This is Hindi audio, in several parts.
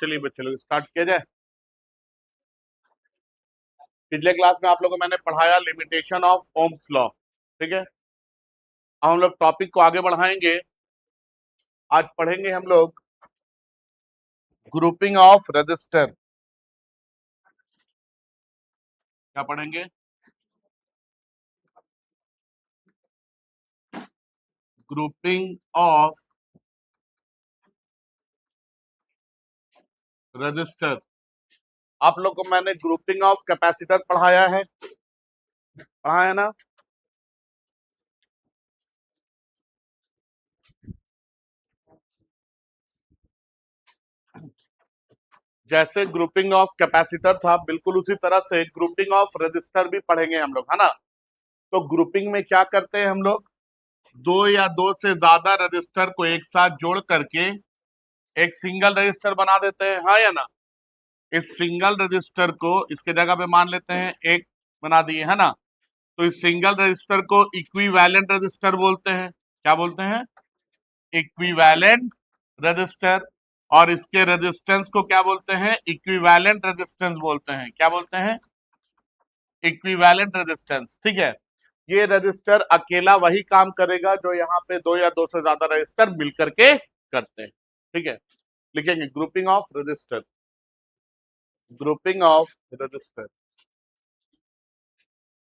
चलिए बच्चे लोग स्टार्ट किया जाए। पिछले क्लास में आप लोगों को मैंने पढ़ाया लिमिटेशन ऑफ ओम्स लॉ, ठीक है। अब हम लोग टॉपिक को आगे बढ़ाएंगे। आज पढ़ेंगे हम लोग ग्रुपिंग ऑफ रजिस्टर। क्या पढ़ेंगे? Grouping of register. आप लोग को मैंने ग्रुपिंग ऑफ कैपेसिटर पढ़ाया है ना? जैसे ग्रुपिंग ऑफ कैपेसिटर था, बिल्कुल उसी तरह से ग्रुपिंग ऑफ रजिस्टर भी पढ़ेंगे हम लोग, है ना। तो ग्रुपिंग में क्या करते हैं हम लोग? दो या दो से ज्यादा रजिस्टर को एक साथ जोड़ करके एक सिंगल रजिस्टर बना देते हैं, हाँ या ना। इस सिंगल रजिस्टर को इसके जगह पे मान लेते हैं एक बना दिए, है ना। तो इस सिंगल रजिस्टर को इक्विवेलेंट रजिस्टर बोलते हैं। क्या बोलते हैं? Equivalent register. और इसके रेजिस्टेंस को क्या बोलते हैं? इक्विवेलेंट रेजिस्टेंस बोलते हैं। क्या बोलते हैं? इक्विवेलेंट रेजिस्टेंस, ठीक है। ये रजिस्टर अकेला वही काम करेगा जो यहाँ पे दो या दो से ज्यादा रजिस्टर मिलकर के करते हैं, ठीक है। लिखेंगे grouping of register, grouping of register.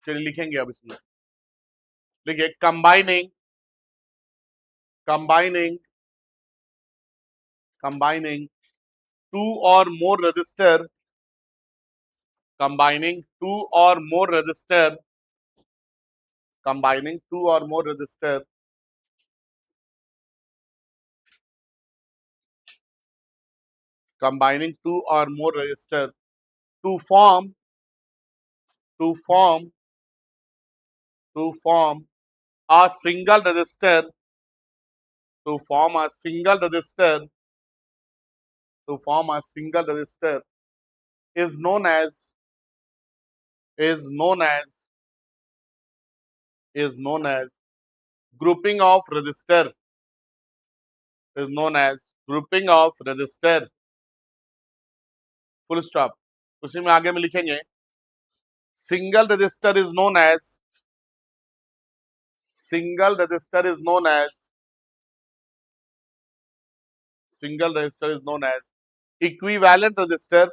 चलिए लिखेंगे अब इसमें। देखिए कंबाइनिंग, कंबाइनिंग, कंबाइनिंग टू और मोर register, combining two or more register, combining two or more register, combining two or more register to form, to form, to form a single register, to form a single register, to form a single register is known as, is known as, is known as grouping of register, is known as grouping of register, full stop। उसी में आगे में लिखेंगे single register is known as, single register is known as, single register is known as equivalent register,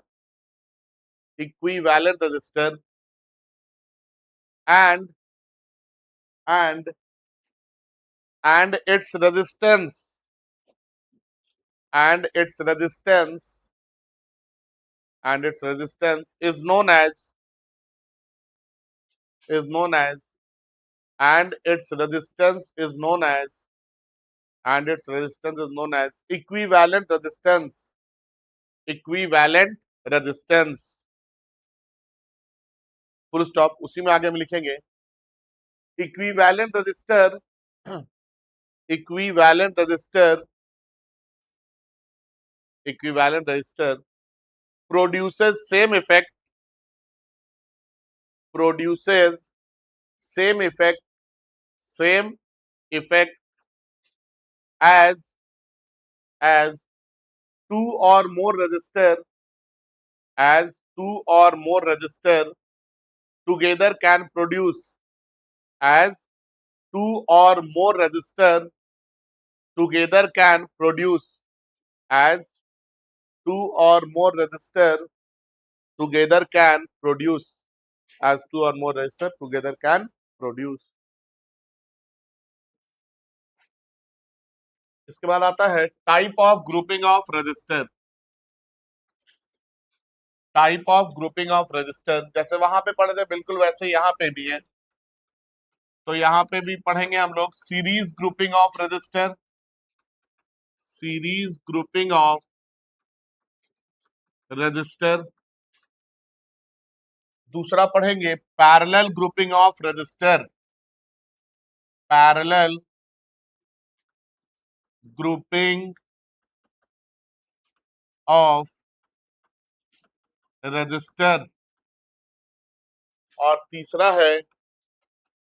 equivalent register, and and and its resistance, and its resistance, and its resistance is known as, is known as, and its resistance is known as, and its resistance is known as equivalent resistance, equivalent resistance, full stop। उसी में आगे में लिखेंगे equivalent resistor, equivalent resistor, equivalent resistor produces same effect, produces same effect, same effect as two or more resistor, as two or more resistor together can produce, as two or more resistor together can produce, as two or more resistor together can produce, as two or more resistor together can produce। इसके बाद आता है type of grouping of register, type of grouping of register. जैसे वहां पे पढ़े थे बिल्कुल वैसे यहाँ पे भी है। तो यहाँ पे भी पढ़ेंगे हम लोग series grouping of register, series grouping of register. दूसरा पढ़ेंगे parallel grouping of register, parallel grouping of register. और तीसरा है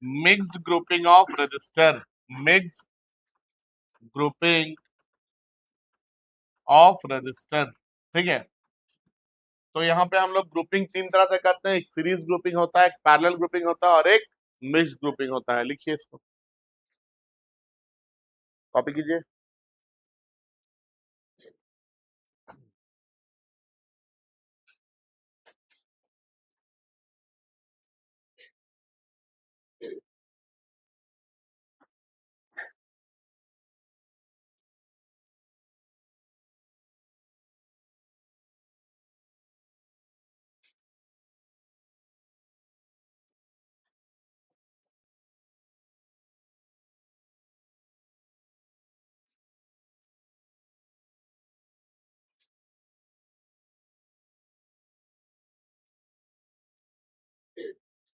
mixed grouping of register, mixed grouping of register, ठीक है। तो यहाँ पे हम लोग ग्रुपिंग तीन तरह से करते हैं, एक सीरीज ग्रुपिंग होता है, एक पैरेलल ग्रुपिंग होता है और एक मिक्स ग्रुपिंग होता है। लिखिए इसको, कॉपी कीजिए।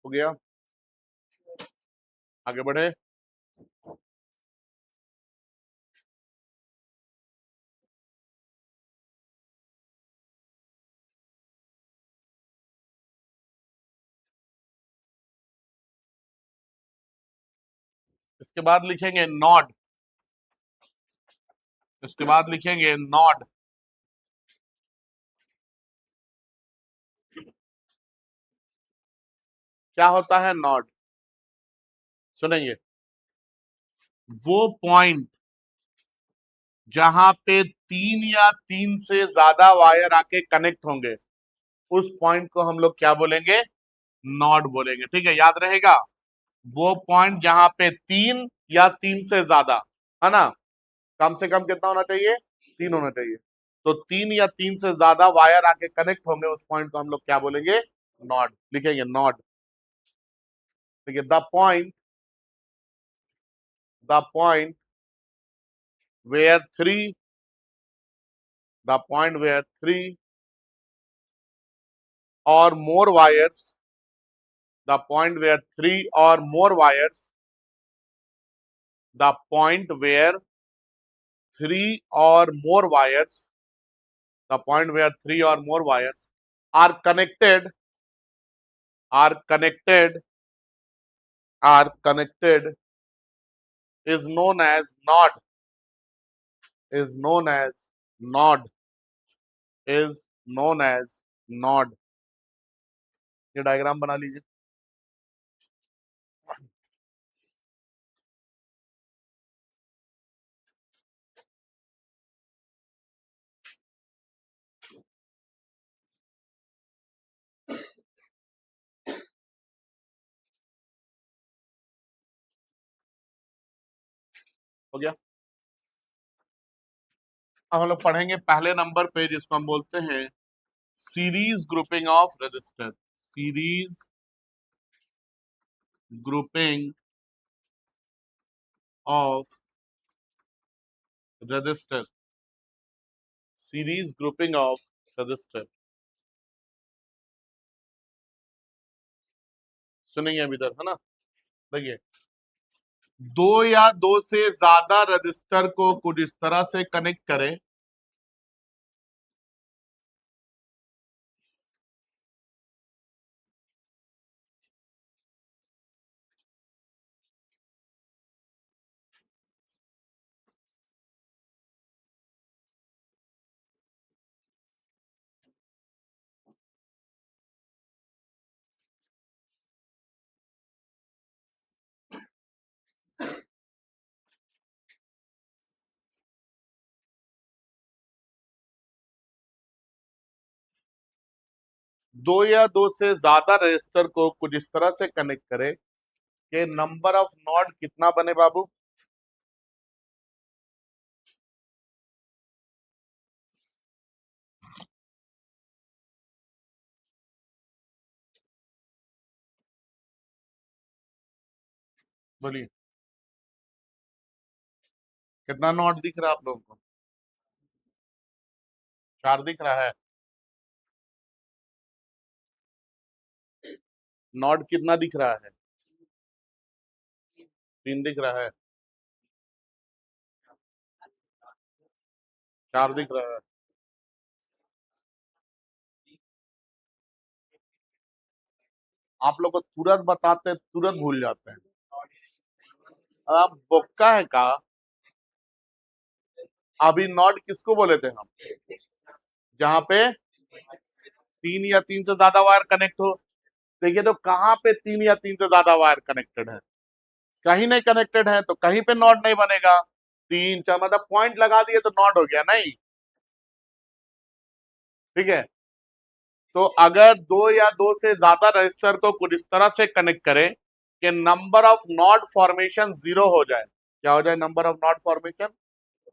हो गया, आगे बढ़े। इसके बाद लिखेंगे नॉड, इसके बाद लिखेंगे नॉड। क्या होता है नॉड? सुनेंगे, वो पॉइंट जहां पे तीन या तीन से ज्यादा वायर आके कनेक्ट होंगे, उस पॉइंट को हम लोग क्या बोलेंगे? नॉड बोलेंगे। ठीक है, याद रहेगा। वो पॉइंट जहां पे तीन या तीन से ज्यादा, है ना, कम से कम कितना होना चाहिए? तीन होना चाहिए। तो तीन या तीन से ज्यादा वायर आके कनेक्ट होंगे, उस पॉइंट को हम लोग क्या बोलेंगे? नॉड। लिखेंगे नॉड। देखिए, the point where three the point where three or more wires, the point where three or more wires, the point where three or more wires, the point where three or more wires are connected, are connected, are connected is known as node, is known as node, is known as node। ये डायग्राम बना लीजिए। हो गया। अब हम लोग पढ़ेंगे पहले नंबर पे, जिसको हम बोलते हैं series grouping of register. Series grouping of register, series grouping of register. सुनेंगे अभी तक, है ना? देखिए, दो या दो से ज्यादा रजिस्टर को कुछ इस तरह से कनेक्ट करें, दो या दो से ज्यादा रजिस्टर को कुछ इस तरह से कनेक्ट करें कि नंबर ऑफ नॉड कितना बने बाबू? बोलिए, कितना नॉड दिख रहा है आप लोगों को? चार दिख रहा है। नॉड कितना दिख रहा है? तीन दिख रहा है। चार दिख रहा है। आप लोग को तुरंत बताते हैं, तुरंत भूल जाते हैं। अब आप बोक्का है का? अभी नॉड किसको बोले थे हम? जहां पे तीन या तीन से ज्यादा वायर कनेक्ट हो। देखिए तो कहाँ पे तीन या तीन से ज्यादा वायर कनेक्टेड है, कहीं नहीं कनेक्टेड है तो कहीं पे नॉट नहीं बनेगा। तीन चार मतलब पॉइंट लगा दिए तो नॉट हो गया नहीं, ठीक है। तो अगर दो या दो से ज्यादा रजिस्टर को कुछ इस तरह से कनेक्ट करें कि number of not formation zero हो जाए, क्या हो जाए, number of not formation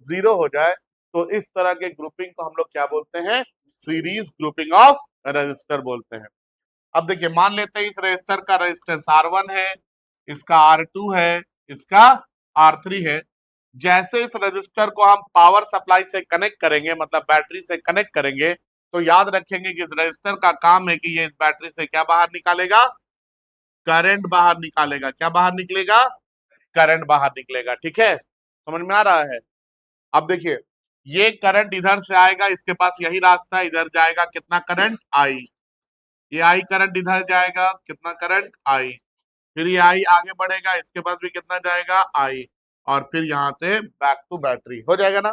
zero हो जाए, तो इस तरह के ग्रुपिंग को हम लोग क्या बोलते हैं, सीरीज ग्रुपिंग ऑफ रजिस्टर बोलते हैं। अब देखिए मान लेते हैं इस रजिस्टर का रेजिस्टेंस R1 है, इसका R2 है, इसका R3 है। जैसे इस रजिस्टर को हम पावर सप्लाई से कनेक्ट करेंगे, मतलब बैटरी से कनेक्ट करेंगे, तो याद रखेंगे कि इस रजिस्टर का काम है कि ये इस बैटरी से क्या बाहर निकालेगा, करंट बाहर निकालेगा। क्या बाहर निकलेगा, करंट बाहर निकलेगा। ठीक है, समझ में आ रहा है। अब देखिए ये करंट इधर से आएगा, इसके पास यही रास्ता है, इधर जाएगा कितना करंट, आई। ये आई करंट इधर जाएगा, कितना करंट, आई। फिर ये आई आगे बढ़ेगा, इसके पास भी कितना जाएगा, आई। और फिर यहां से बैक टू बैटरी हो जाएगा ना।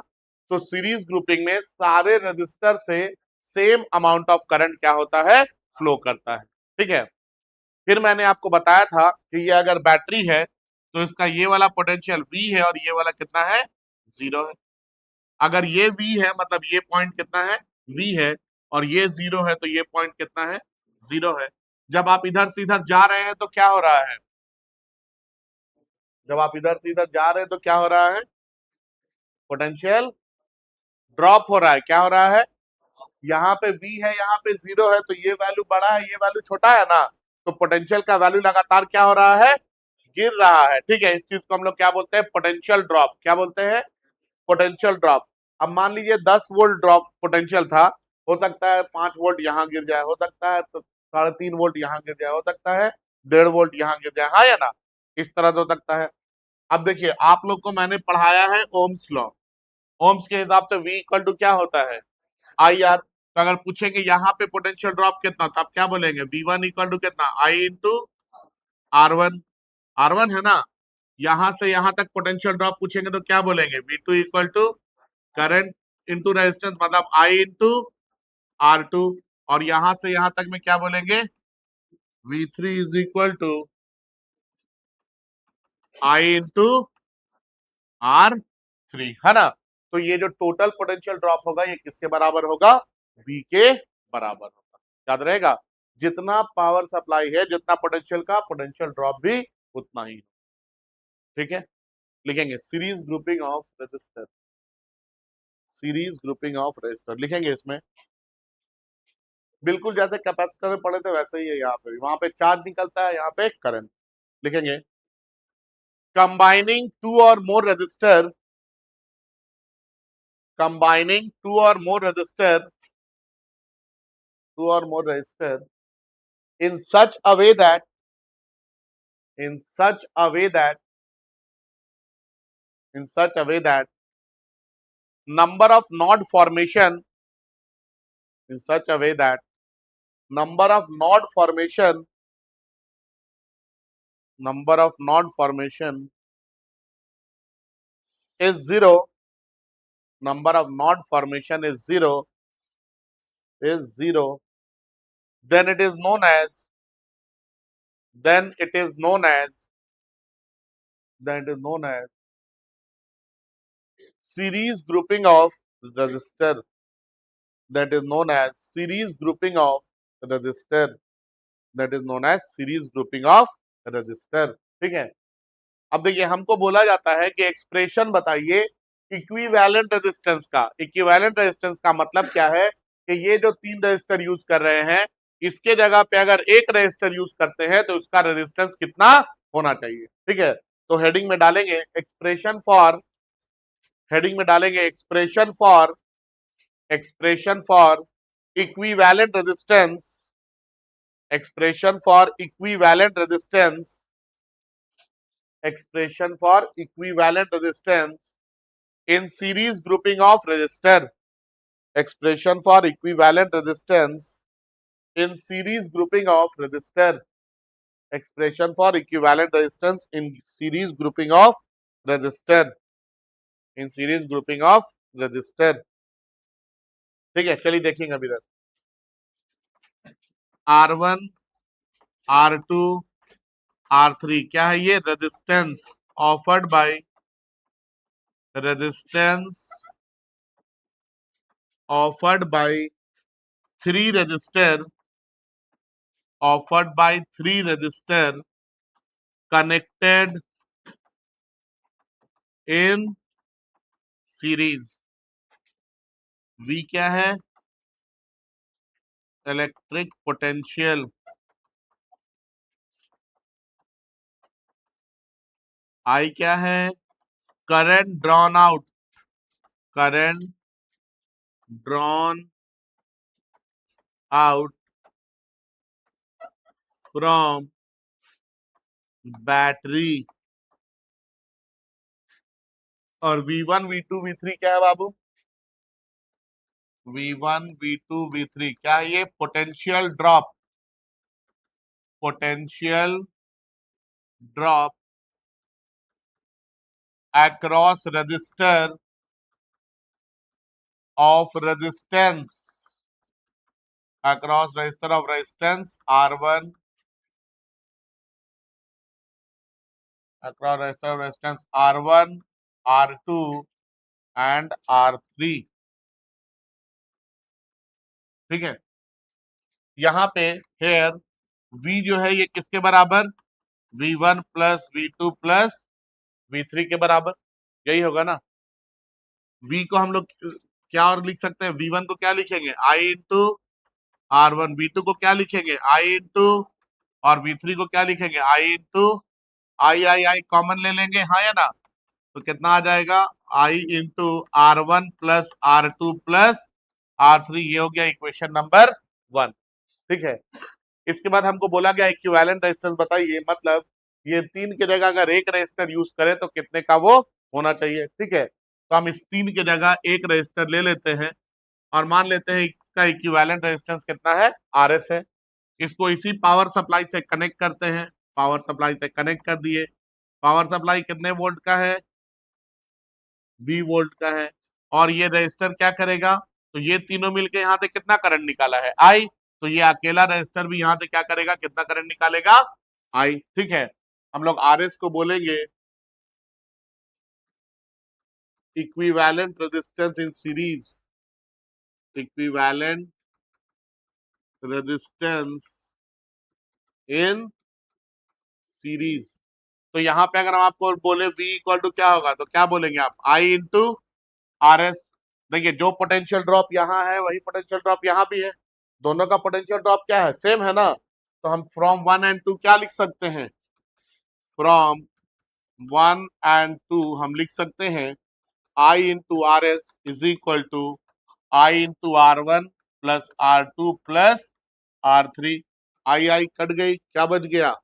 तो सीरीज ग्रुपिंग में सारे रजिस्टर से सेम अमाउंट ऑफ करंट क्या होता है, फ्लो करता है। ठीक है, फिर मैंने आपको बताया था कि ये अगर बैटरी है तो इसका ये वाला पोटेंशियल V है और ये वाला कितना है, जीरो है। अगर ये V है मतलब ये पॉइंट कितना है, V है, और ये जीरो है तो ये पॉइंट कितना है, जीरो है। जब आप इधर से इधर जा रहे हैं तो क्या हो रहा है, जब आप इधर से इधर जा रहे हैं तो क्या हो रहा है, पोटेंशियल ड्रॉप हो रहा है। क्या हो रहा है, यहाँ पे V है, यहाँ पे जीरो है, तो ये वैल्यू बड़ा है, ये वैल्यू छोटा है ना, तो पोटेंशियल का वैल्यू लगातार क्या हो रहा है, गिर रहा है। ठीक है, इस चीज को हम लोग क्या बोलते हैं, पोटेंशियल ड्रॉप। क्या बोलते हैं, पोटेंशियल ड्रॉप। अब मान लीजिए 10 वोल्ट ड्रॉप पोटेंशियल था, हो सकता है 5 वोल्ट यहाँ गिर जाए, हो सकता है 3.5 वोल्ट यहाँ गिर जाए, हो सकता है 1.5 वोल्ट यहाँ गिर जाए, हाँ या ना, इस तरह तो हो सकता है। अब देखिए आप लोग को मैंने पढ़ाया है ओम्स लॉ। ओम्स के हिसाब से V इक्वल टू क्या होता है, IR। तो अगर पूछेंगे यहाँ पे पोटेंशियल ड्रॉप कितना, तो आप क्या बोलेंगे, V1 इक्वल टू कितना, I इंटू R1। R1 है ना, यहां से यहां तक पोटेंशियल ड्रॉप पूछेंगे तो क्या बोलेंगे, V2 equal to current into resistance, मतलब I इंटू R2। और यहां से यहां तक में क्या बोलेंगे, V3 is equal to I into R3, है ना। तो ये जो टोटल पोटेंशियल ड्रॉप होगा ये किसके बराबर होगा, V के बराबर होगा। याद रहेगा, जितना पावर सप्लाई है, जितना पोटेंशियल का, पोटेंशियल ड्रॉप भी उतना ही। ठीक है, लिखेंगे series grouping of resistor, series grouping of resistor लिखेंगे इसमें। बिल्कुल जैसे कैपेसिटर में पढ़े थे वैसे ही है, यहाँ पे वहां पे चार्ज निकलता है, यहाँ पे करंट। लिखेंगे कंबाइनिंग टू और मोर resistor, combining two or more resistor, two or more resistor in such a way that, in such a way that, in such a way that number of node formation, in such a way that number of node formation, number of node formation is zero, number of node formation is zero, is zero, then it is known as, then it is known as, then it is known as series grouping of resistor, that is known as series grouping of resistor, that is known as series grouping of resistor। ठीक है, अब देखिए हमको बोला जाता है कि एक्सप्रेशन बताइए इक्विवेलेंट रेजिस्टेंस का। इक्विवेलेंट रेजिस्टेंस का मतलब क्या है कि ये जो तीन रेजिस्टर यूज कर रहे हैं, इसके जगह पे अगर एक रेजिस्टर यूज करते हैं तो उसका रेजिस्टेंस कितना होना चाहिए। ठीक है, तो हेडिंग में डालेंगे एक्सप्रेशन फॉर, हेडिंग में डालेंगे expression for, expression for equivalent resistance, expression for equivalent resistance, expression for equivalent resistance in series grouping of resistor, expression for equivalent resistance in series grouping of resistor, expression for equivalent resistance in series grouping of resistor, in series grouping of resistor। ठीक है, चलिए देखेंगे अभी तक। R1, R2, R3 क्या है ये? Resistance offered by resistance offered by three resistor connected in series. V क्या है? Electric potential. I क्या है? Current drawn out. Current drawn out from battery. और V1, V2, V3 क्या है बाबू? V1, V2, V3 क्या है ये? Potential drop. Potential drop across resistor of resistance. Across resistor of resistance R1. Across resistor of resistance R1, R2 and R3. ठीक है. यहाँ पे हेयर V जो है ये किसके बराबर? V1 plus V2 plus V3 के बराबर. यही होगा ना. V को हम लोग क्या और लिख सकते हैं? V1 को क्या लिखेंगे? I into R1. V2 को क्या लिखेंगे? I इंटू, और V3 को क्या लिखेंगे? I इंटू I कॉमन ले लेंगे, हाँ या ना. तो कितना आ जाएगा? I into R1 plus R2 plus R3. ये हो गया इक्वेशन नंबर 1. ठीक है. इसके बाद हमको बोला गया इक्विवेलेंट रेजिस्टेंस बताइए. मतलब ये 3 की जगह अगर एक रेजिस्टर यूज करें तो कितने का वो होना चाहिए. ठीक है. तो हम इस 3 की जगह एक रेजिस्टर ले लेते हैं और मान लेते हैं इसका इक्विवेलेंट रेजिस्टेंस कितना है? RS है. इसको इसी पावर सप्लाई से कनेक्ट करते हैं. पावर सप्लाई से कनेक्ट कर दिए. पावर सप्लाई कितने वोल्ट का है? 20 वोल्ट का है. और ये रेजिस्टर क्या करेगा? तो ये तीनों मिलके यहाँ से कितना करंट निकाला है? I. तो ये अकेला रेजिस्टर भी यहाँ से क्या करेगा? कितना करंट निकालेगा? I. ठीक है. हम लोग RS को बोलेंगे equivalent resistance in series. Equivalent resistance in series. तो यहाँ पे अगर हम आपको बोले V इक्वल टू क्या होगा तो क्या बोलेंगे आप? I into RS. देखिए जो पोटेंशियल ड्रॉप यहाँ है वही पोटेंशियल ड्रॉप यहाँ भी है. दोनों का पोटेंशियल ड्रॉप क्या है? सेम है ना. तो हम फ्रॉम 1 एंड 2 क्या लिख सकते हैं? फ्रॉम 1 एंड 2 हम लिख सकते हैं I into RS is equal to I into R1 plus R2 plus R3. I cut गई, क्या बच गया?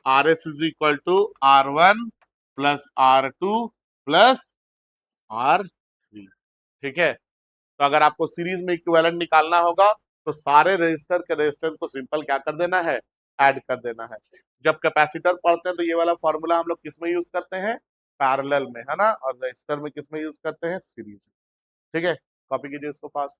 RS is equal to R1 plus R2 plus R3. ठीक है. तो अगर आपको सीरीज में इक्विवेलेंट निकालना होगा तो सारे रजिस्टर के रेजिस्टेंस को सिंपल क्या कर देना है? ऐड कर देना है. जब कैपेसिटर पढ़ते हैं तो ये वाला फॉर्मूला हम लोग किस में यूज करते हैं? पैरेलल में, है ना. और रजिस्टर में किस में यूज करते हैं? सीरीज. ठीक है. कॉपी कीजिए इसको पास.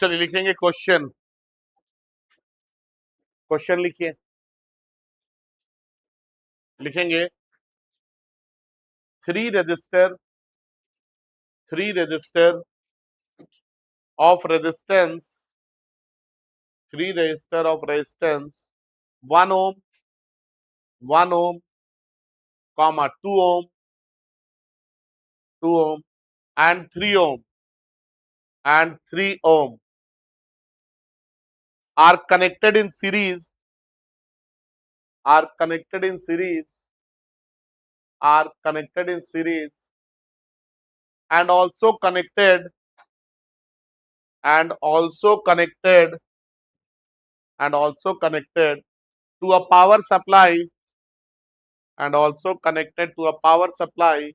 चलिए लिखेंगे क्वेश्चन। क्वेश्चन लिखिए, लिखेंगे three register of resistance, three register of resistance 1 ohm, 1 ohm, comma 2 ohm, 2 ohm, and 3 ohm, and 3 ohm are connected in series, are connected in series, are connected in series, and also connected, and also connected, and also connected to a power supply, and also connected to a power supply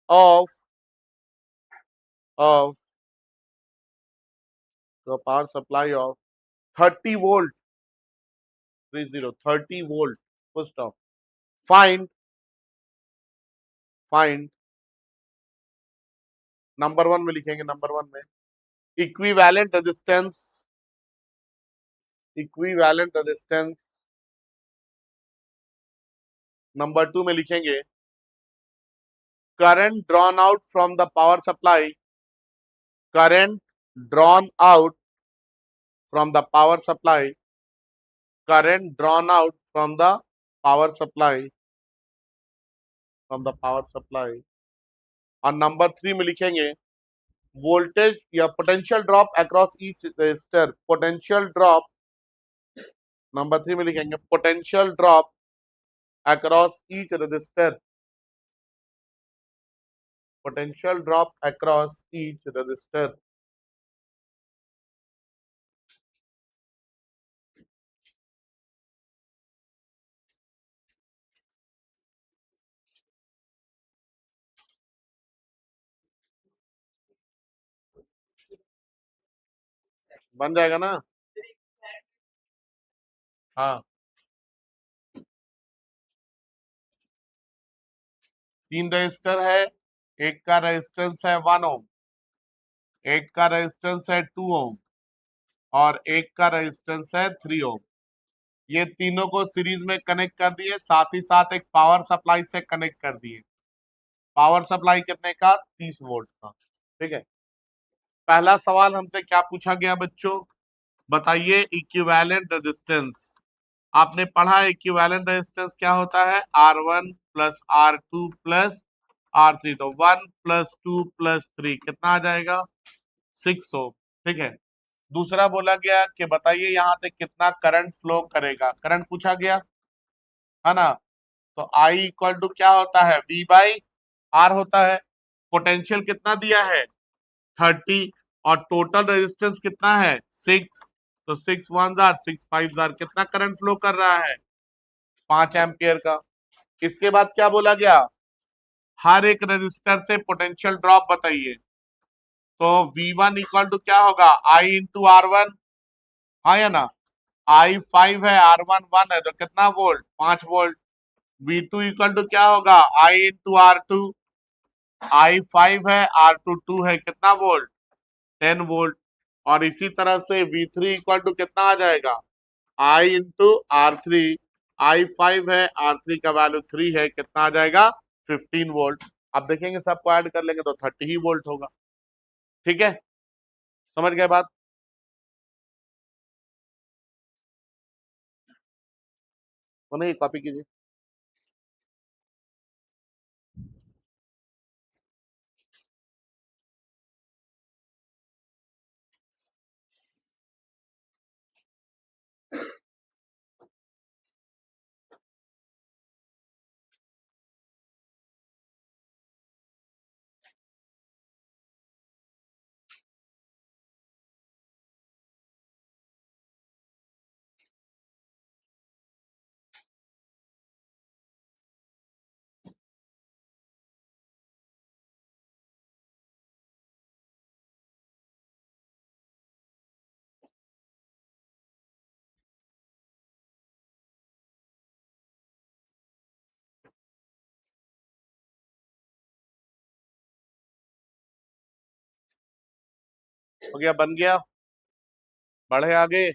of of to a power supply of 30 volt, 30 volt. Full stop. Find find number one में लिखेंगे, नंबर वन में equivalent resistance, equivalent resistance. Number two में लिखेंगे current drawn out from the power supply, current drawn out from the power supply, current drawn out from the power supply, from the power supply. और नंबर थ्री में लिखेंगे वोल्टेज या potential drop across each resistor, potential drop. Number three में लिखेंगे potential drop across each resistor, potential drop across each resistor. बन जाएगा ना? हाँ, तीन रजिस्टर है, एक का रेजिस्टेंस है 1 ohm, एक का रेजिस्टेंस है 2 ohm, और एक का रेजिस्टेंस है 3 ohm। ये तीनों को सीरीज में कनेक्ट कर दिए, साथ ही साथ एक पावर सप्लाई से कनेक्ट कर दिए। पावर सप्लाई कितने का? 30 वोल्ट का। ठीक है, पहला सवाल हमसे क्या पूछा गया बच्चों? बताइए इक्विवेलेंट रेजिस्टेंस। आपने पढ़ा इक्विवेलेंट रेजिस्टेंस क्या होता है? R1 plus R2 plus R3। तो 1 प्लस 2 प्लस 3 कितना आ जाएगा? 6 ohm। ठीक है, दूसरा बोला गया कि बताइए यहाँ से कितना करंट फ्लो करेगा, करंट पूछा गया है ना। तो I इक्वल टू क्या होता है? V बाई R होता है। पोटेंशियल कितना दिया है? 30, और टोटल रेजिस्टेंस कितना है? 6। तो 6 1 जार 6 5 जार कितना करंट फ्लो कर रहा है? 5 एम्पियर का। इसके बाद क्या बोला गया? हर एक रेजिस्टर से पोटेंशियल ड्रॉप बताइए। तो V1 इक्वल टू क्या होगा? I इंटू R1, हाँ या ना। I 5 है, R1 1 है, तो कितना volt? 5 volt. V2 equal to क्या होगा? I इंटू R2, I 5 है, R2 2 है, कितना वोल्ट? 10 वोल्ट। और इसी तरह से V3 इक्वल टू कितना आ जाएगा? I इंटू R3, I 5 है, R3 का वैल्यू 3 है, कितना आ जाएगा? 15 वोल्ट। अब देखेंगे सबको ऐड कर लेंगे तो 30 ही वोल्ट होगा। ठीक है, समझ गए बात? तो नहीं, कॉपी कीजिए। हो गया, बन गया, बढ़े आगे।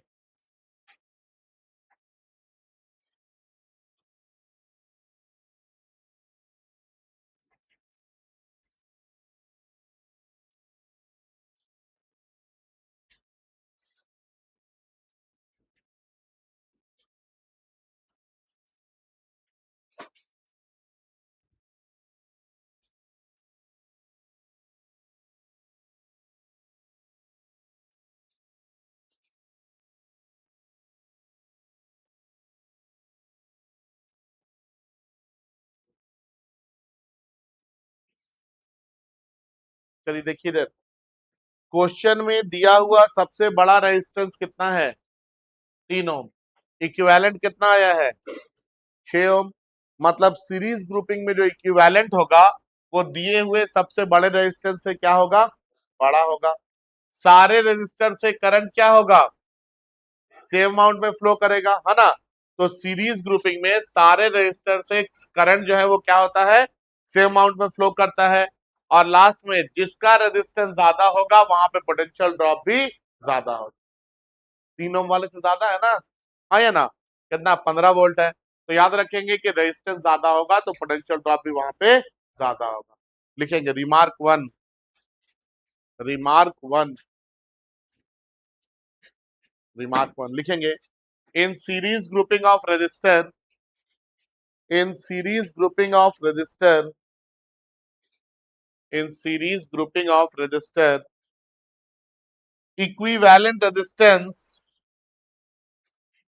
चलिए देखिए इधर, क्वेश्चन में दिया हुआ सबसे बड़ा रेजिस्टेंस कितना है? 3 ओम। इक्विवेलेंट कितना आया है? 6 ओम। मतलब सीरीज ग्रुपिंग में जो इक्विवेलेंट होगा वो दिए हुए सबसे बड़े रेजिस्टेंस से क्या होगा? बड़ा होगा। सारे रेजिस्टर से करंट क्या होगा? सेम अमाउंट में फ्लो करेगा, है ना? तो सीरीज ग्रुपिंग में सारे रेजिस्टर से करंट जो है वो क्या होता है? सेम अमाउंट में फ्लो करता है। और लास्ट में जिसका रेजिस्टेंस ज्यादा होगा वहां पे पोटेंशियल ड्रॉप भी ज्यादा होगा। 3 ओम वाले से ज्यादा है ना? हाँ या ना? कितना? 15 वोल्ट है। तो याद रखेंगे कि रेजिस्टेंस ज्यादा होगा तो पोटेंशियल ड्रॉप भी वहां पे ज्यादा होगा। लिखेंगे रिमार्क 1, रिमार्क 1, रिमार्क 1 लिखेंगे। In series grouping of resistor, in series grouping of resistor, in series grouping of resistor, equivalent resistance,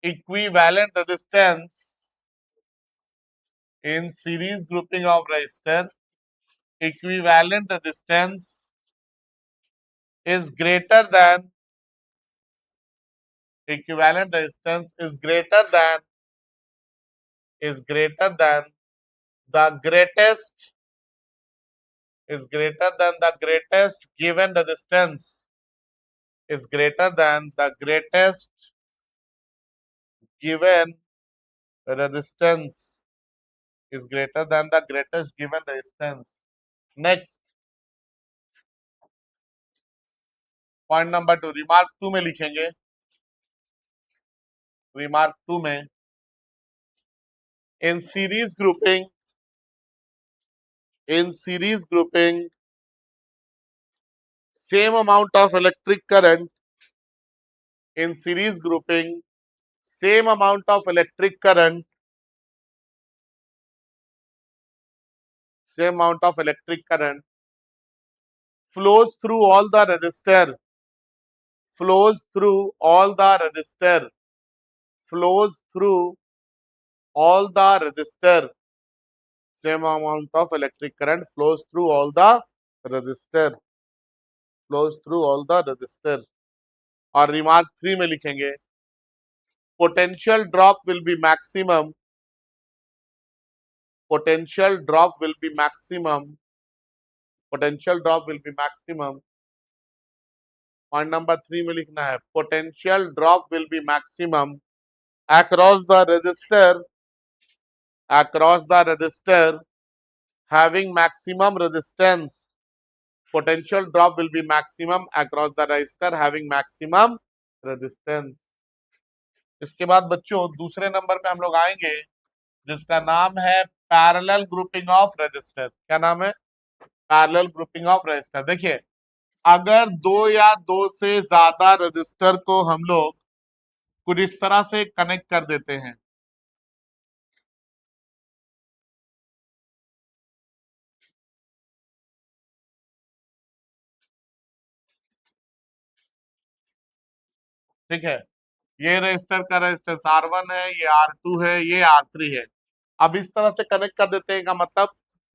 equivalent resistance in series grouping of resistor, equivalent resistance is greater than, equivalent resistance is greater than, is greater than the greatest, is greater than the greatest given resistance, is greater than the greatest given resistance, is greater than the greatest given resistance. Next, point number 2, remark 2 में लिखेंगे, रिमार्क 2 में in series grouping, in series grouping same amount of electric current, in series grouping same amount of electric current, same amount of electric current flows through all the resistor, flows through all the resistor, flows through all the resistor, same amount of electric current flows through all the resistor, flows through all the resistor. और रिमार्क 3 में लिखेंगे potential drop will be maximum, potential drop will be maximum, potential drop will be maximum. Point number 3 में लिखना है potential drop will be maximum across the resistor, across the resistor having maximum resistance, potential drop will be maximum across the resistor having maximum resistance. इसके बाद बच्चों दूसरे नंबर पे हम लोग आएंगे जिसका नाम है पैरेलल ग्रुपिंग ऑफ रेजिस्टर। क्या नाम है? Parallel grouping of resistor. देखिए अगर दो या दो से ज्यादा रेजिस्टर को हम लोग कुछ इस तरह से कनेक्ट कर देते हैं, ठीक है, ये रेजिस्टर का रेजिस्टेंस R1 है, ये R2 है, ये R3 है। अब इस तरह से कनेक्ट कर देते हैं का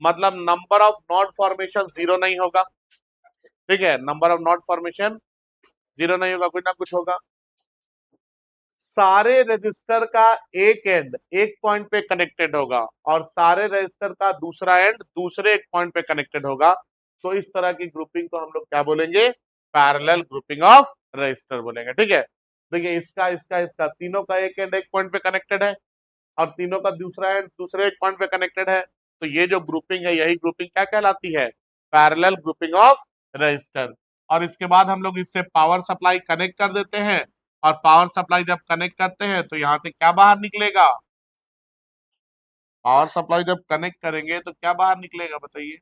मतलब number of node formation zero नहीं होगा, ठीक है, number of node formation zero नहीं होगा, कुछ ना कुछ होगा। सारे रेजिस्टर का एक एंड एक पॉइंट पे कनेक्टेड होगा और सारे रेजिस्टर का दूसरा एंड दूसरे एक पॉइंट पे कनेक्टेड होगा। तो इस तरह की ग्रुपिंग को हम लोग क्या बोलेंगे? पैरेलल ग्रुपिंग ऑफ रेजिस्टर बोलेंगे, ठीक है। देखिए इसका इसका इसका तीनों का एक एंड एक पॉइंट पे कनेक्टेड है और तीनों का दूसरा एंड दूसरे एक पॉइंट पे कनेक्टेड है। तो ये जो ग्रुपिंग है यही ग्रुपिंग क्या कहलाती है? Parallel grouping of resistor. और इसके बाद हम लोग इससे पावर सप्लाई कनेक्ट कर देते हैं, और पावर सप्लाई जब कनेक्ट करते हैं तो यहाँ से क्या बाहर निकलेगा, पावर सप्लाई जब कनेक्ट करेंगे तो क्या बाहर निकलेगा बताइए,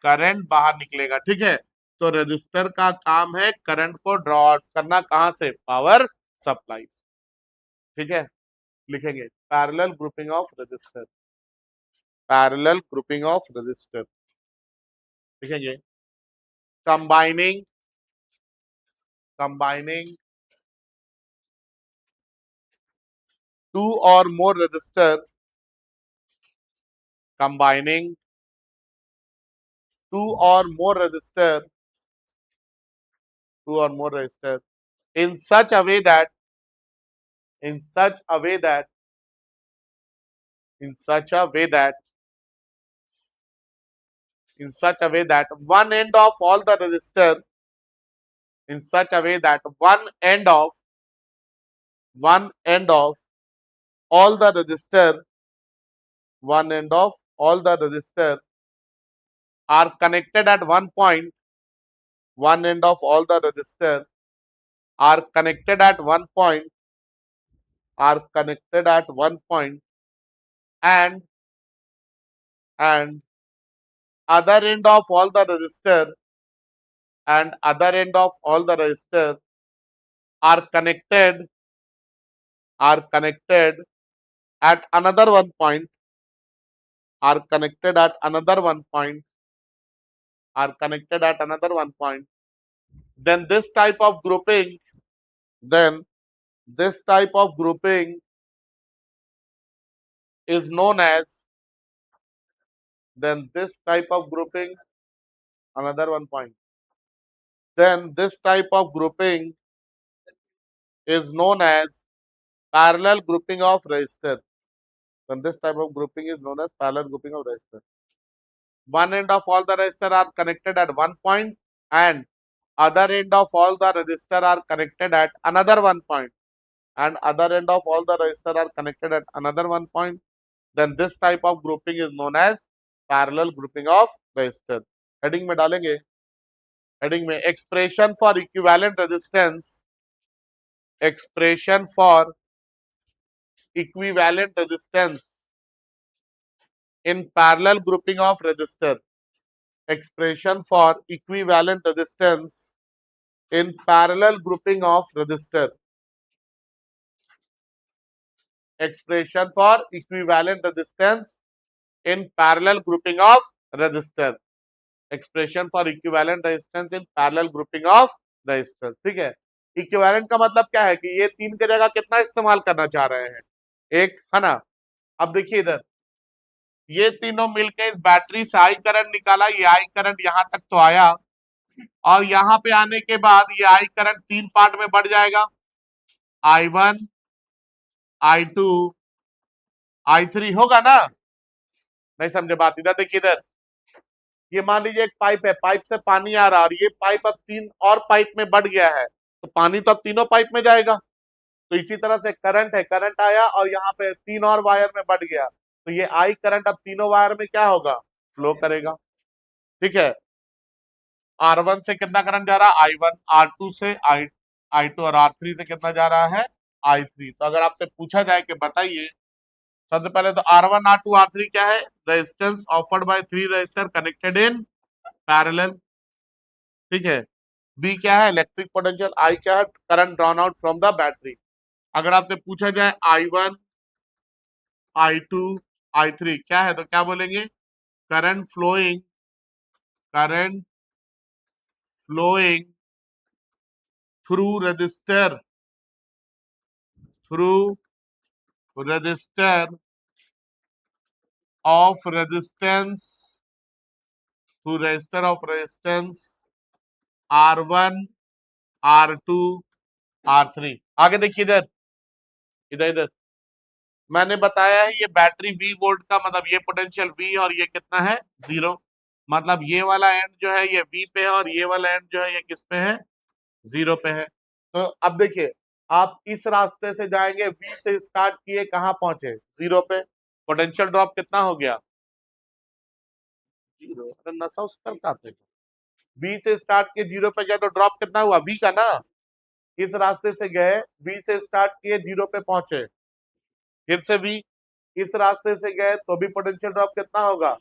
करंट बाहर निकलेगा। ठीक है, तो रजिस्टर का काम है करंट को ड्रॉ करना, कहां से, पावर सप्लाई। ठीक है, लिखेंगे parallel grouping of register, parallel grouping of register. लिखेंगे कंबाइनिंग, कंबाइनिंग टू और मोर register, combining two or more resistor, two or more resistor in such a way that, in such a way that, in such a way that, in such a way that one end of all the resistor, in such a way that one end of, one end of all the resistor, one end of all the resistor are connected at one point, one end of all the resistor are connected at one point, are connected at one point, and other end of all the resistor, and other end of all the resistor are connected, are connected at another one point, are connected at another one point, are connected at another one point, then this type of grouping, then this type of grouping is known as, then this type of grouping, another one point, then this type of grouping is known as parallel grouping of resistor. Then this type of grouping is known as parallel grouping of resistor. One end of all the resistor are connected at one point, and other end of all the resistor are connected at another one point, and other end of all the resistor are connected at another one point. Then this type of grouping is known as parallel grouping of resistor. Heading में डालेंगे, heading में expression for equivalent resistance, expression for equivalent resistance in parallel grouping of resistor, expression for equivalent resistance in parallel grouping of resistor, expression for equivalent resistance in parallel grouping of resistor, expression for equivalent resistance in parallel grouping of resistor. ठीक है, इक्विवेलेंट का मतलब क्या है कि ये तीन की जगह कितना इस्तेमाल करना चाह रहे हैं, एक, है ना। अब देखिए इधर, ये तीनों मिलकर इस बैटरी से आई करंट निकाला, ये आई करंट यहां तक तो आया, और यहां पे आने के बाद ये आई करंट तीन पार्ट में बढ़ जाएगा, I1, I2, I3 होगा ना, नहीं समझे बात। इधर देखिए, इधर ये मान लीजिए एक पाइप है, पाइप से पानी आ रहा है, और ये पाइप अब तीन और पाइप में बढ़ गया है, तो पानी तो अब तीनों पाइप में जाएगा। तो इसी तरह से करंट है, करंट आया और यहाँ पे तीन और वायर में बढ़ गया, तो ये आई करंट अब तीनों वायर में क्या होगा, फ्लो करेगा। ठीक है, R1 से कितना करंट जा रहा है, I1, R2 से I2, और R3 से कितना जा रहा है, I3। तो अगर आपसे पूछा जाए कि बताइए, सबसे पहले तो R1, R2, R3 क्या है, resistance offered by three resistor connected in parallel. ठीक है, B क्या है, इलेक्ट्रिक पोटेंशियल, I क्या है, current drawn out from the battery. अगर आपसे पूछा जाए I1, I2, I3 क्या है, तो क्या बोलेंगे, current flowing, current flowing through resistor, through resistor of resistance, through resistor of resistance R1, R2, R3। आगे देखिए इधर, इधर इधर मैंने बताया है, ये बैटरी V वोल्ट का मतलब ये पोटेंशियल V और ये कितना है, 0। मतलब ये वाला एंड जो है ये V पे है, और ये वाला एंड जो है ये किस पे है, 0 पे है। तो अब देखिए, आप इस रास्ते से जाएंगे, V से स्टार्ट किए, कहां पहुंचे, 0 पे, पोटेंशियल ड्रॉप कितना हो गया, 0। अरे नशा उस पर का वी से स्टार्ट किए 0 पे गए तो ड्रॉप कितना हुआ वी का ना, इस रास्ते से गए, वी से स्टार्ट किए 0 पे पहुंचे, फिर से वी, इस रास्ते से गए तो भी पोटेंशियल ड्रॉप कितना होगा,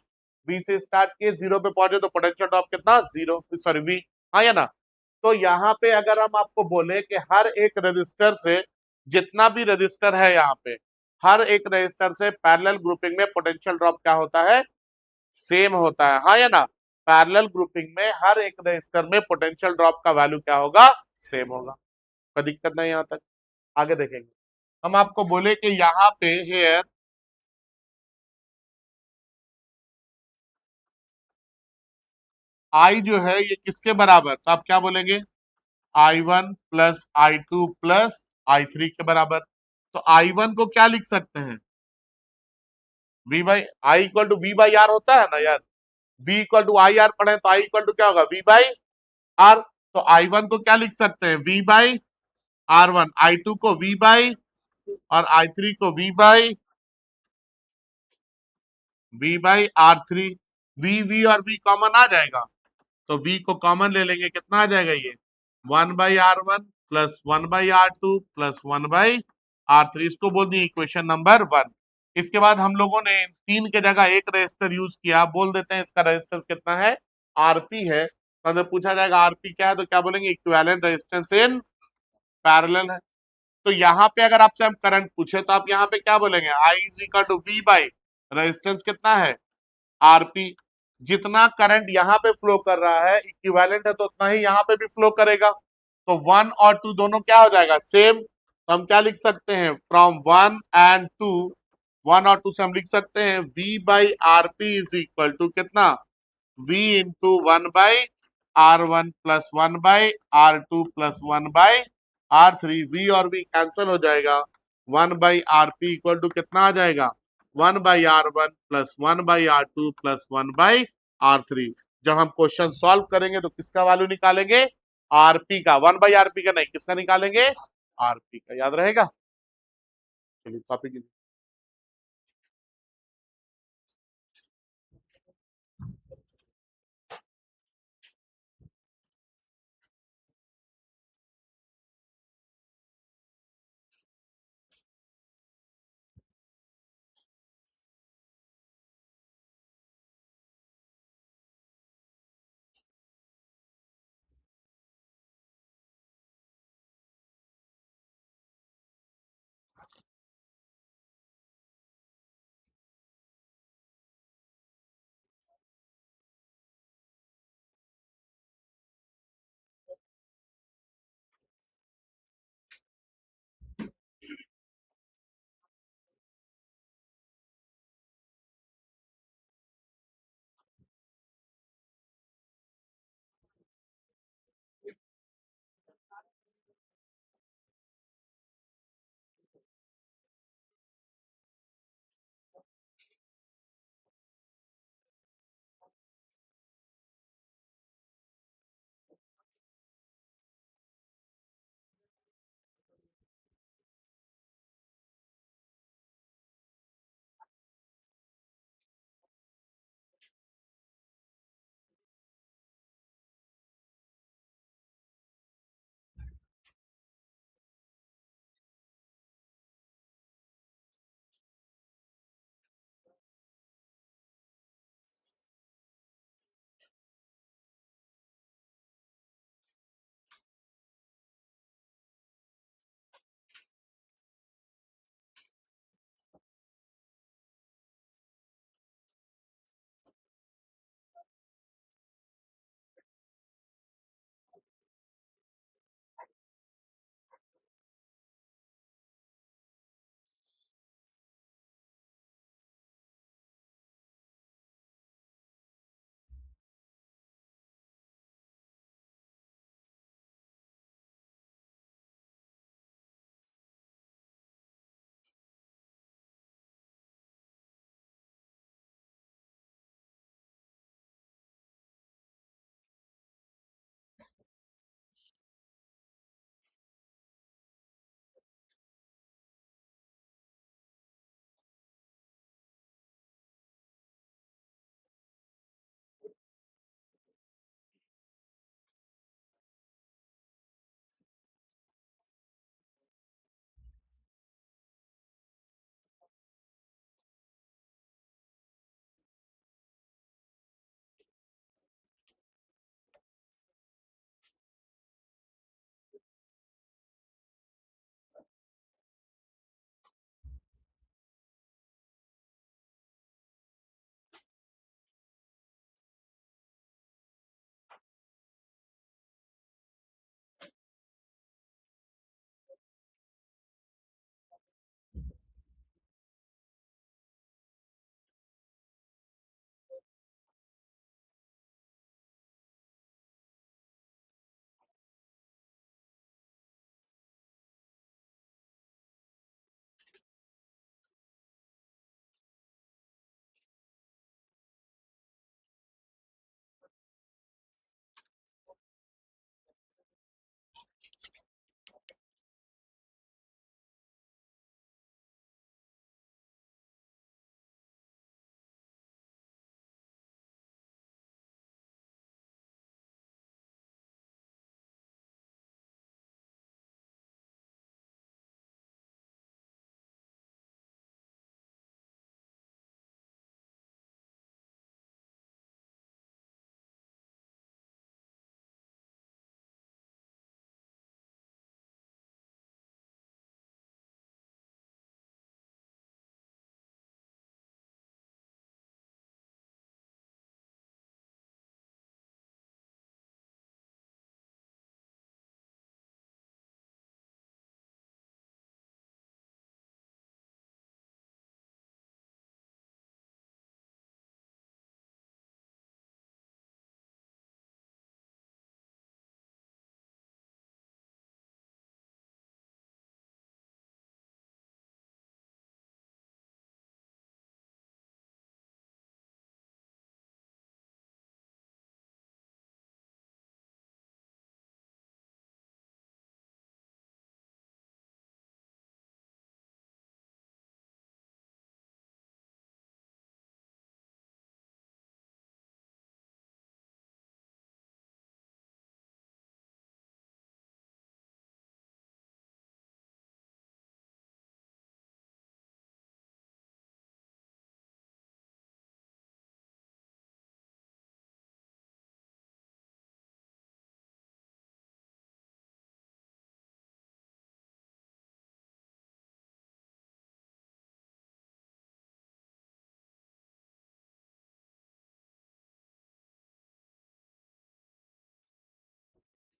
वी से स्टार्ट किए 0 पे पहुंचे तो पोटेंशियल ड्रॉप कितना, 0, सॉरी वी, हाँ या ना। तो यहाँ पे अगर हम आपको बोले कि हर एक रजिस्टर से, जितना भी रजिस्टर है यहाँ पे, हर एक रजिस्टर से पैरेलल ग्रुपिंग में पोटेंशियल ड्रॉप क्या होता है, सेम होता है, हाँ या ना। पैरेलल ग्रुपिंग में हर एक रजिस्टर में पोटेंशियल ड्रॉप का वैल्यू क्या होगा, सेम होगा। कोई दिक्कत नहीं यहाँ तक, आगे देखेंगे। हम आपको बोले कि यहाँ पे हेयर आई जो है ये किसके बराबर, तो आप क्या बोलेंगे, I1 plus I2 plus I3 के बराबर। तो I1 को क्या लिख सकते हैं, V by I equal to V by R होता है ना यार, V equal to I R पढ़े तो I इक्वल टू क्या होगा, V बाई आर। तो I1 को क्या लिख सकते हैं, V बाई R1, I2 को V बाई, और I3 को V बाई R3। V और V कॉमन आ जाएगा, तो V को कॉमन ले लेंगे, कितना आ जाएगा ये, 1/R1 plus 1/R2 plus 1/R3। इसको बोल दिए इक्वेशन नंबर 1। इसके बाद हम लोगों ने 3 के जगह एक रेजिस्टर यूज किया, बोल देते हैं इसका रेजिस्टेंस कितना है, आरपी है। तो हमें पूछा जाएगा आरपी क्या है, तो क्या बोलेंगे, इक्विवेलेंट रेजिस्टेंस इन पैरेलल है। तो यहाँ पे अगर आपसे हम करंट पूछे तो आप यहाँ पे क्या बोलेंगे, I is equal to V by resistance कितना है, आरपी। जितना करंट यहाँ पे फ्लो कर रहा है इक्विवेलेंट है तो उतना ही यहाँ पे भी फ्लो करेगा। तो 1 और 2 दोनों क्या हो जाएगा, सेम। तो हम क्या लिख सकते हैं, फ्रॉम 1 एंड 2, 1 और 2 से हम लिख सकते हैं V by R P is equal to कितना, V into 1/R1 plus 1/R2 plus 1/R3। V और V कैंसिल हो जाएगा, 1/RP इक्वल टू कितना आ जाएगा, 1/R1 plus 1/R2 plus 1/R3। जब हम क्वेश्चन सॉल्व करेंगे तो किसका वैल्यू निकालेंगे, आरपी का, 1/RP का नहीं, किसका निकालेंगे, आरपी का, याद रहेगा। चलिए कॉपी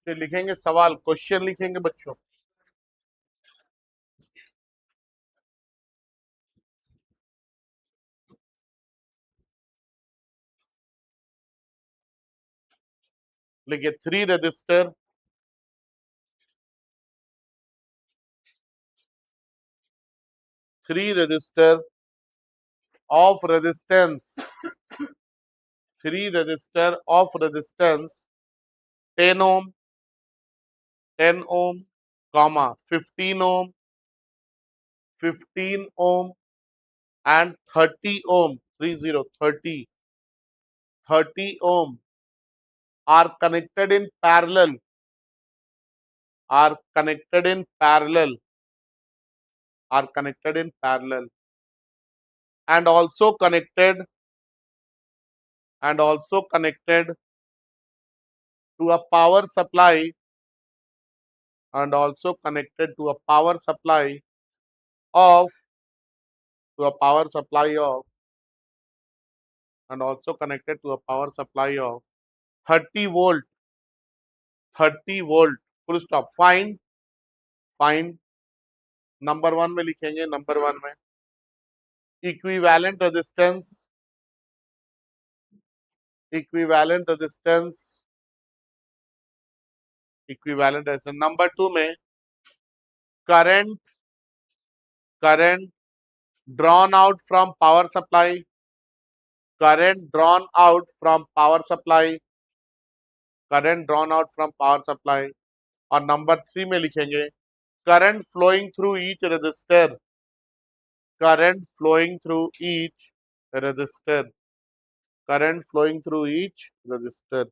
फिर लिखेंगे सवाल, क्वेश्चन लिखेंगे बच्चों। लिखिए 3 register of resistance 10 ohm, 10 ohm, comma 15 ohm, 15 ohm and 30 ohm, 30 ohm are connected in parallel, are connected in parallel, are connected in parallel and also connected to a power supply, and also connected to a power supply of to a power supply of and also connected to a power supply of 30 volt, 30 volt, full stop. Find number one में लिखेंगे, नंबर वन में equivalent resistance, equivalent resistance, equivalent resistance. Number two में current, current drawn out from power supply, current drawn out from power supply, current drawn out from power supply. और नंबर थ्री में लिखेंगे current flowing through each resistor, current flowing through each resistor, current flowing through each resistor.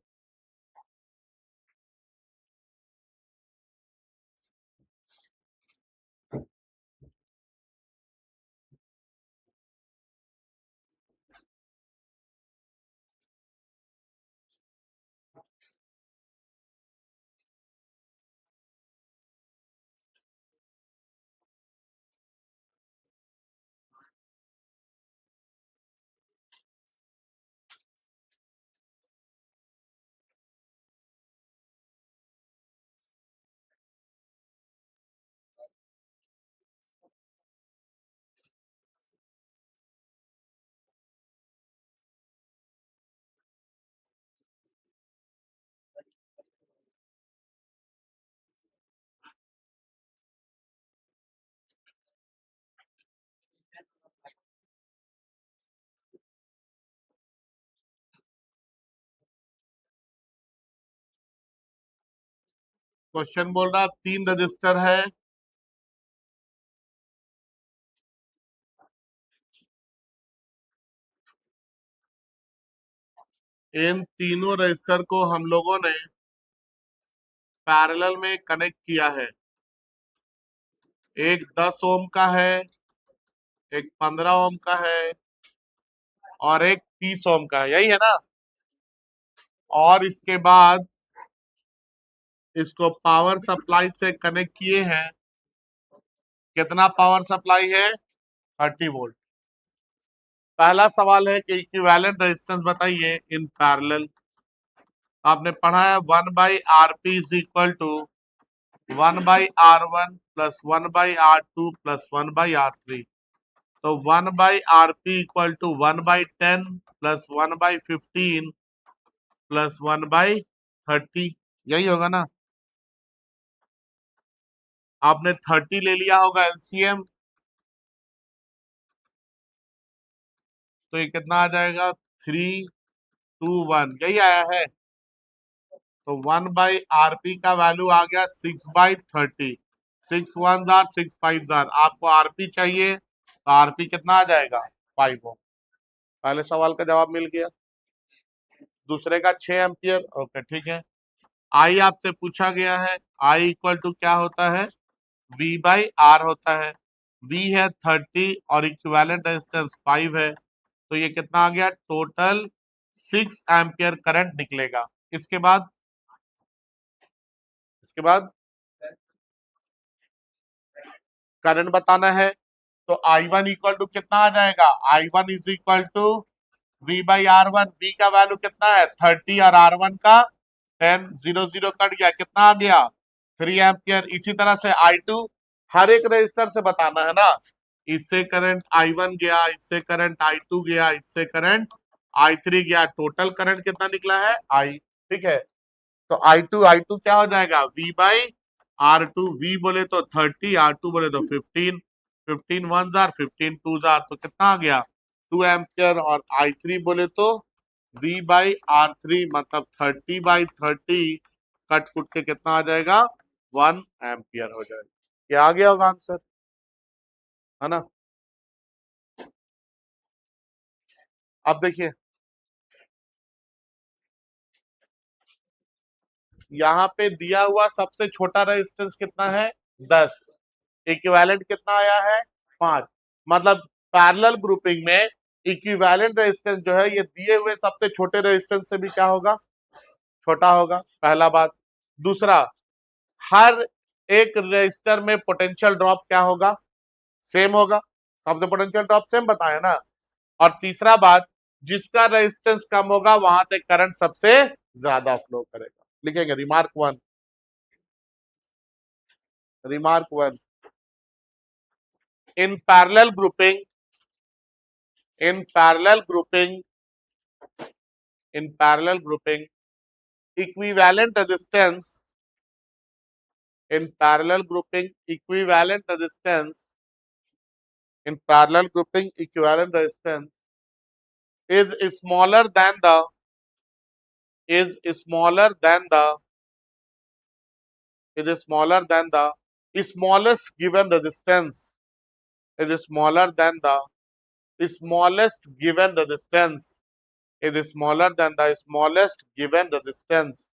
Question बोल रहा 3 रजिस्टर है, इन तीनों रजिस्टर को हम लोगों ने पैरेलल में कनेक्ट किया है। एक 10 ओम का है, एक 15 ओम का है और एक 30 ओम का है, यही है ना। और इसके बाद इसको पावर सप्लाई से कनेक्ट किए हैं। कितना पावर सप्लाई है? 30 वोल्ट। पहला सवाल है कि इक्विवेलेंट रेजिस्टेंस बताइए इन पैरेलल। आपने पढ़ा है 1/Rp is equal to 1/R1 plus 1/R2 plus 1/R3। तो 1/Rp equal to 1/10 plus 1/15 plus 1/30, यही होगा ना। आपने 30 ले लिया होगा एलसीएम, तो ये कितना आ जाएगा? 3, 2, 1, यही आया है। तो 1/Rp का वैल्यू आ गया 6/30। 6 1 6 5 आपको आरपी चाहिए, तो आरपी कितना आ जाएगा? 5 ओम। पहले सवाल का जवाब मिल गया। दूसरे का 6 एम्पियर। ओके ठीक है। आई आपसे पूछा गया है, आई इक्वल टू क्या होता है? V/R होता है। V है 30 और इक्विवेलेंट रेजिस्टेंस 5 है, तो ये कितना आ गया? टोटल 6 एम्पियर करंट निकलेगा। इसके बाद करंट बताना है, तो I1 इक्वल टू कितना आ जाएगा? I1 is equal to V/R1। V का वैल्यू कितना है? 30 और R1 का 10 0 0 कट गया, कितना आ गया 3 एम्पियर। इसी तरह से I2 हर एक रजिस्टर से बताना है ना, इससे करंट I1 गया, इससे करंट I2 गया, इससे करंट I3 गया, टोटल करंट कितना निकला है I। ठीक है, तो I2 क्या हो जाएगा V बाई R2। V बोले तो 30, R2 बोले तो 15, 15 1 जार 15 2 जार, तो कितना आ गया 2 एम्पियर। और I3 बोले तो V बाई R3 मतलब 30 बाई 30 कट कुट के कितना आ जाएगा 1 एम्पियर हो जाएगा। क्या आ गया होगा आंसर, है ना। अब देखिए यहाँ पे दिया हुआ सबसे छोटा रेजिस्टेंस कितना है 10, इक्विवेलेंट कितना आया है 5, मतलब पैरेलल ग्रुपिंग में इक्विवेलेंट रेजिस्टेंस जो है ये दिए हुए सबसे छोटे रेजिस्टेंस से भी क्या होगा छोटा होगा, पहला बात। दूसरा, हर एक रेजिस्टर में पोटेंशियल ड्रॉप क्या होगा सेम होगा, सबसे पोटेंशियल ड्रॉप सेम बताया ना। और तीसरा बात, जिसका रेजिस्टेंस कम होगा वहां से करंट सबसे ज्यादा फ्लो करेगा। लिखेंगे remark 1, remark 1, in parallel grouping, in parallel grouping, in parallel grouping equivalent resistance, in parallel grouping equivalent resistance, in parallel grouping equivalent resistance is smaller than the, is smaller than the, is smaller than the smallest given resistance, is smaller than the smallest given resistance, is smaller than the smallest given resistance,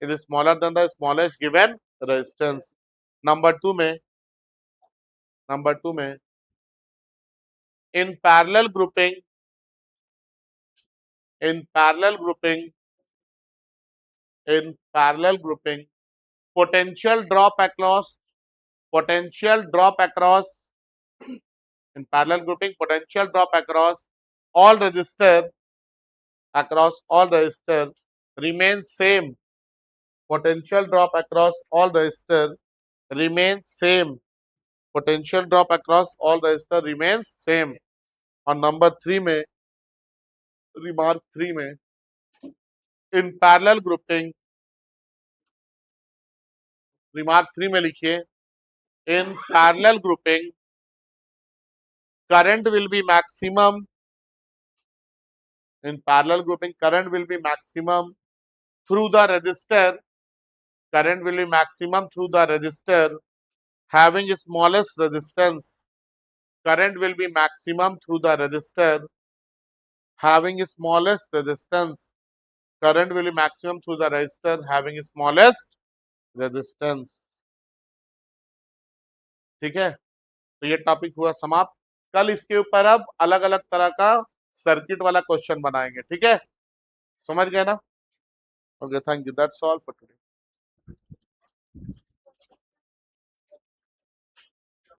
it is smaller than the smallest given resistance। Number two में in parallel grouping, in parallel grouping, in parallel grouping potential drop across, potential drop across, in parallel grouping potential drop across all resistor, across all resistor remains same, potential drop across all resistor remains same, potential drop across all resistor remains same। और नंबर 3 में, रिमार्क 3 में इन पैरेलल ग्रुपिंग, रिमार्क 3 में लिखिए in parallel grouping current will be maximum, in parallel grouping current will be maximum through the register, current will be maximum through the register having smallest resistance, current will be maximum through the resistor having smallest resistance, current will be maximum through the resistor having smallest resistance। ठीक है, तो ये टॉपिक हुआ समाप्त। कल इसके ऊपर अब अलग अलग तरह का सर्किट वाला क्वेश्चन बनाएंगे। ठीक है, समझ गए ना। Okay, thank you, that's all for today.